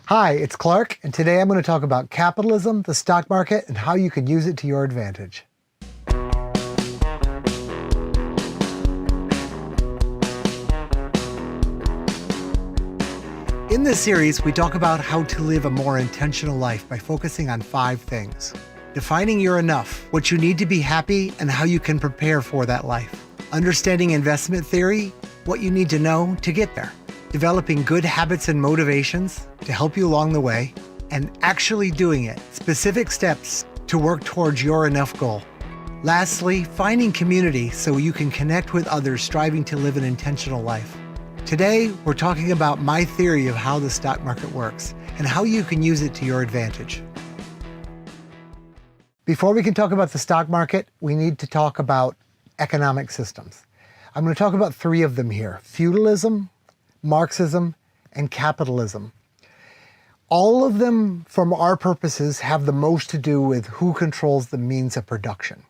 Hi, it's Clark, and today I'm going to talk about capitalism, the stock market, and how you can use it to your advantage. In this series, we talk about how to live a more intentional life by focusing on 5 things. Defining your enough, what you need to be happy, and how you can prepare for that life. Understanding investment theory, what you need to know to get there. Developing good habits and motivations to help you along the way, and actually doing it, specific steps to work towards your enough goal. Lastly, finding community so you can connect with others striving to live an intentional life. Today, we're talking about my theory of how the stock market works and how you can use it to your advantage. Before we can talk about the stock market, we need to talk about economic systems. I'm going to talk about 3 of them here: feudalism, Marxism, and capitalism. All of them, from our purposes, have the most to do with who controls the means of production.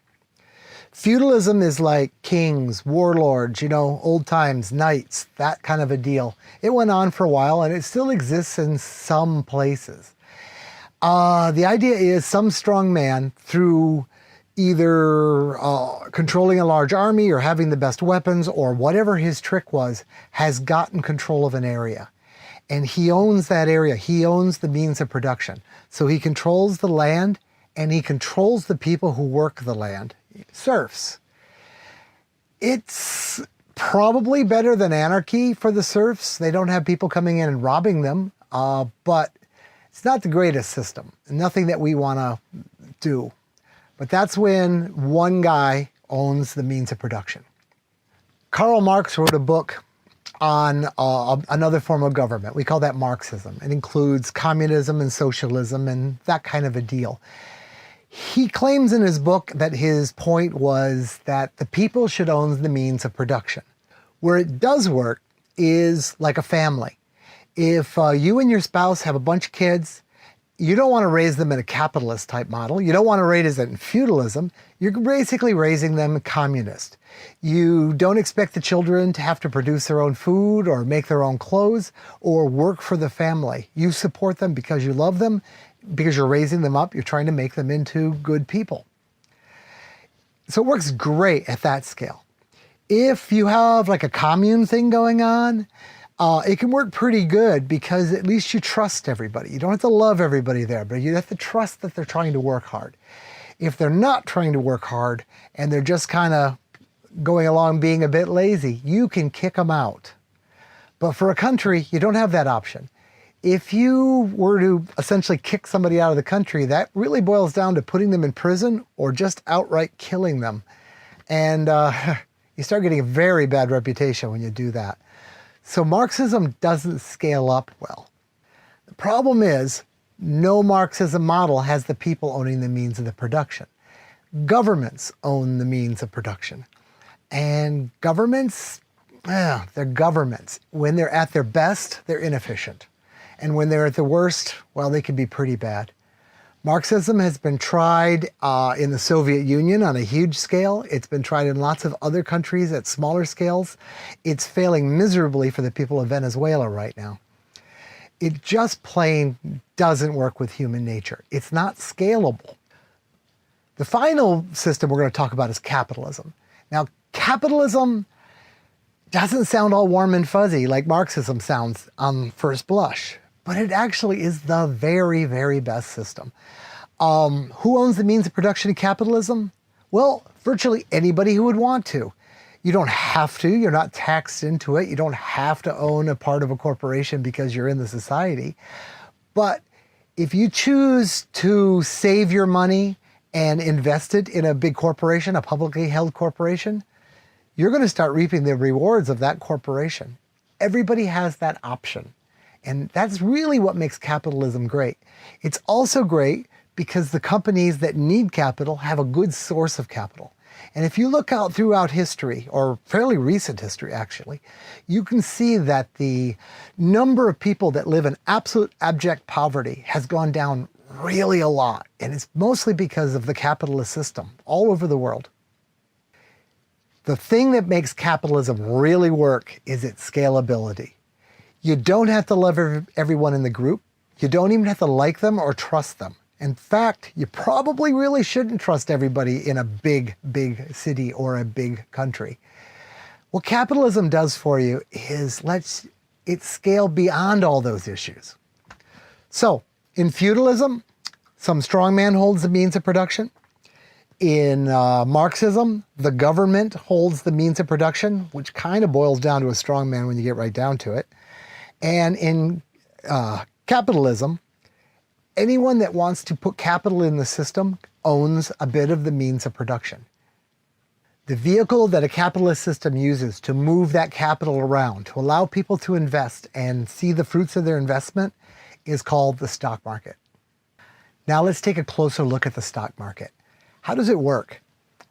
Feudalism is like kings, warlords, old times, knights, that kind of a deal. It went on for a while and it still exists in some places. The idea is some strong man, through either controlling a large army or having the best weapons or whatever his trick was, has gotten control of an area. And he owns that area. He owns the means of production. So he controls the land and he controls the people who work the land. Serfs. It's probably better than anarchy for the serfs. They don't have people coming in and robbing them, but it's not the greatest system. Nothing that we want to do. But that's when one guy owns the means of production. Karl Marx wrote a book on another form of government. We call that Marxism. It includes communism and socialism and that kind of a deal. He claims in his book that his point was that the people should own the means of production. Where it does work is like a family. If you and your spouse have a bunch of kids, you don't want to raise them in a capitalist type model. You don't want to raise them in feudalism. You're basically raising them communist. You don't expect the children to have to produce their own food or make their own clothes or work for the family. You support them because you love them, because you're raising them up. You're trying to make them into good people. So it works great at that scale. If you have like a commune thing going on, it can work pretty good because at least you trust everybody. You don't have to love everybody there, but you have to trust that they're trying to work hard. If they're not trying to work hard and they're just kind of going along being a bit lazy, you can kick them out. But for a country, you don't have that option. If you were to essentially kick somebody out of the country, that really boils down to putting them in prison or just outright killing them. And you start getting a very bad reputation when you do that. So Marxism doesn't scale up well. The problem is, no Marxism model has the people owning the means of the production. Governments own the means of production. And governments, they're governments. When they're at their best, they're inefficient. And when they're at the worst, well, they can be pretty bad. Marxism has been tried in the Soviet Union on a huge scale. It's been tried in lots of other countries at smaller scales. It's failing miserably for the people of Venezuela right now. It just plain doesn't work with human nature. It's not scalable. The final system we're going to talk about is capitalism. Now, capitalism doesn't sound all warm and fuzzy like Marxism sounds on first blush, but it actually is the very, very best system. Who owns the means of production in capitalism? Well, virtually anybody who would want to. You don't have to. You're not taxed into it. You don't have to own a part of a corporation because you're in the society. But if you choose to save your money and invest it in a big corporation, a publicly held corporation, you're going to start reaping the rewards of that corporation. Everybody has that option. And that's really what makes capitalism great. It's also great because the companies that need capital have a good source of capital. And if you look out throughout history, or fairly recent history actually, you can see that the number of people that live in absolute abject poverty has gone down really a lot. And it's mostly because of the capitalist system all over the world. The thing that makes capitalism really work is its scalability. You don't have to love everyone in the group. You don't even have to like them or trust them. In fact, you probably really shouldn't trust everybody in a big, big city or a big country. What capitalism does for you is lets it scale beyond all those issues. So, in feudalism, some strongman holds the means of production. In Marxism, the government holds the means of production, which kind of boils down to a strongman when you get right down to it. And in capitalism, anyone that wants to put capital in the system owns a bit of the means of production. The vehicle that a capitalist system uses to move that capital around, to allow people to invest and see the fruits of their investment, is called the stock market. Now let's take a closer look at the stock market. How does it work?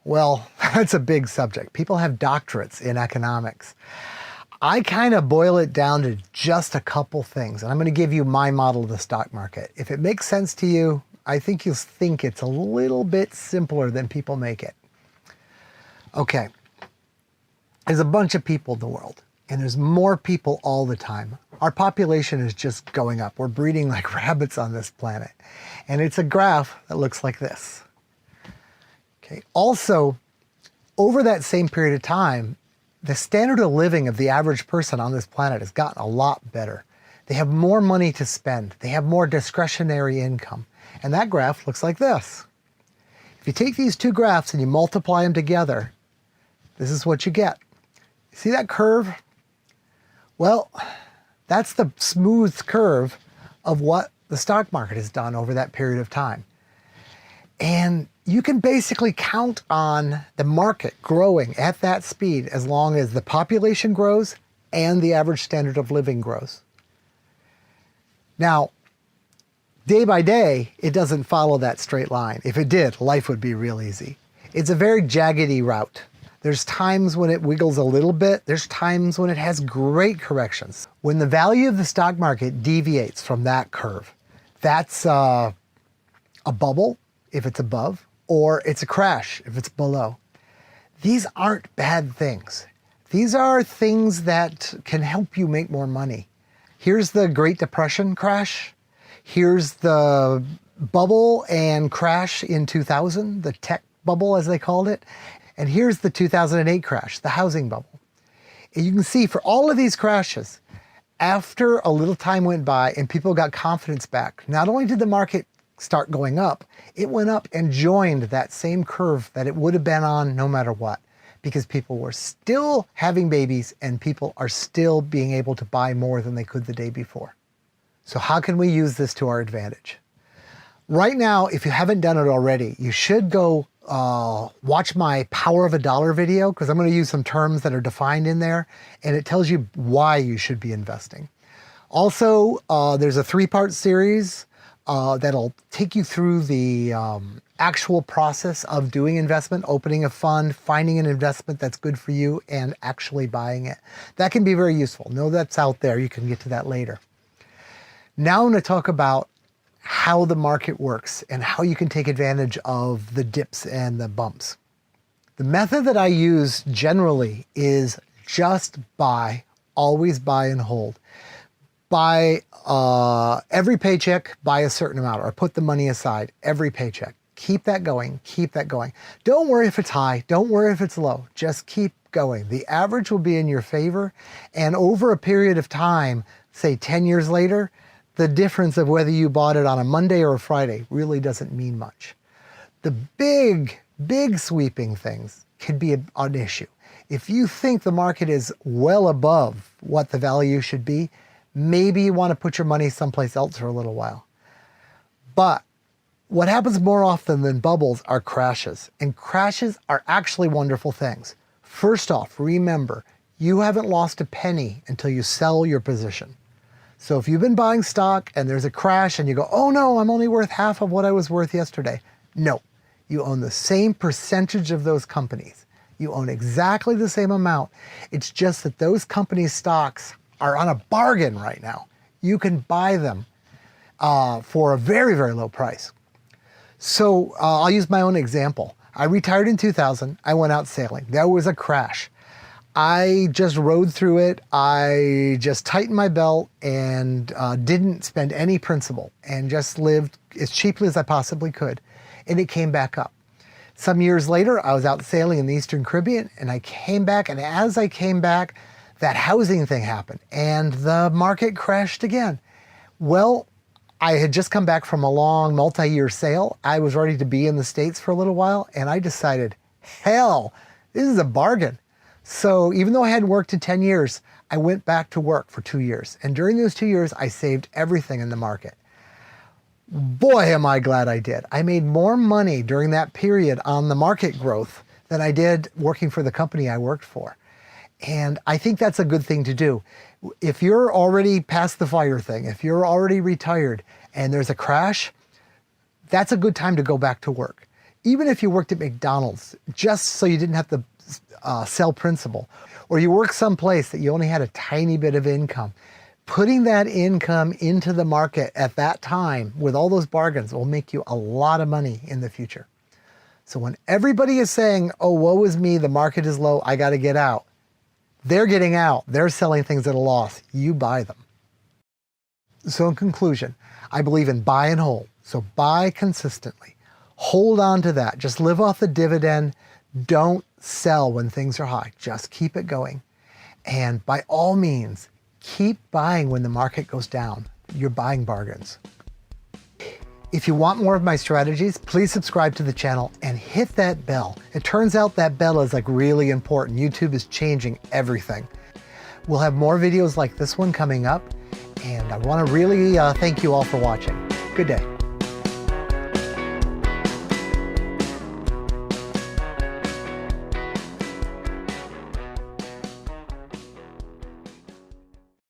Well, that's a big subject. People have doctorates in economics. I kind of boil it down to just a couple things, and I'm going to give you my model of the stock market. If it makes sense to you, I think you'll think it's a little bit simpler than people make it. Okay, there's a bunch of people in the world, and there's more people all the time. Our population is just going up. We're breeding like rabbits on this planet. And it's a graph that looks like this. Okay. Also, over that same period of time, the standard of living of the average person on this planet has gotten a lot better. They have more money to spend. They have more discretionary income. And that graph looks like this. If you take these two graphs and you multiply them together, this is what you get. See that curve? Well, that's the smooth curve of what the stock market has done over that period of time. And you can basically count on the market growing at that speed as long as the population grows and the average standard of living grows. Now, day by day, it doesn't follow that straight line. If it did, life would be real easy. It's a very jaggedy route. There's times when it wiggles a little bit. There's times when it has great corrections. When the value of the stock market deviates from that curve, that's a bubble if it's above, or it's a crash if it's below. These aren't bad things. These are things that can help you make more money. Here's the Great Depression crash. Here's the bubble and crash in 2000, the tech bubble as they called it. And here's the 2008 crash, the housing bubble. And you can see for all of these crashes, after a little time went by and people got confidence back, not only did the market start going up, it went up and joined that same curve that it would have been on no matter what, because people were still having babies and people are still being able to buy more than they could the day before. So how can we use this to our advantage? Right now, if you haven't done it already, you should go watch my Power of a Dollar video, because I'm going to use some terms that are defined in there, and it tells you why you should be investing. Also, there's a 3-part series that'll take you through the actual process of doing investment, opening a fund, finding an investment that's good for you, and actually buying it. That can be very useful. Know that's out there. You can get to that later. Now I'm going to talk about how the market works and how you can take advantage of the dips and the bumps. The method that I use generally is just buy, always buy and hold. Buy every paycheck, buy a certain amount, or put the money aside every paycheck. Keep that going, keep that going. Don't worry if it's high, don't worry if it's low, just keep going. The average will be in your favor, and over a period of time, say 10 years later, the difference of whether you bought it on a Monday or a Friday really doesn't mean much. The big sweeping things could be an issue. If you think the market is well above what the value should be, maybe you want to put your money someplace else for a little while. But what happens more often than bubbles are crashes, and crashes are actually wonderful things. First off, remember, you haven't lost a penny until you sell your position. So if you've been buying stock and there's a crash and you go, oh no, I'm only worth half of what I was worth yesterday. No, you own the same percentage of those companies. You own exactly the same amount. It's just that those companies' stocks are on a bargain right now. You can buy them for a very, very low price. So I'll use my own example. I retired in 2000. I went out sailing. There was a crash. I just rode through it. I just tightened my belt and didn't spend any principal and just lived as cheaply as I possibly could. And it came back up. Some years later, I was out sailing in the Eastern Caribbean and I came back. And as I came back, that housing thing happened and the market crashed again. Well, I had just come back from a long multi-year sail. I was ready to be in the States for a little while. And I decided, hell, this is a bargain. So even though I hadn't worked in 10 years, I went back to work for 2 years. And during those 2 years, I saved everything in the market. Boy, am I glad I did. I made more money during that period on the market growth than I did working for the company I worked for. And I think that's a good thing to do. If you're already past the fire thing, if you're already retired and there's a crash, that's a good time to go back to work. Even if you worked at McDonald's, just so you didn't have to sell principal, or you work someplace that you only had a tiny bit of income, putting that income into the market at that time with all those bargains will make you a lot of money in the future. So when everybody is saying, oh, woe is me, the market is low, I got to get out, they're getting out. They're selling things at a loss. You buy them. So in conclusion, I believe in buy and hold. So buy consistently. Hold on to that. Just live off the dividend. Don't sell when things are high. Just keep it going. And by all means, keep buying when the market goes down. You're buying bargains. If you want more of my strategies, please subscribe to the channel and hit that bell. It turns out that bell is like really important. YouTube is changing everything. We'll have more videos like this one coming up. And I want to really thank you all for watching. Good day.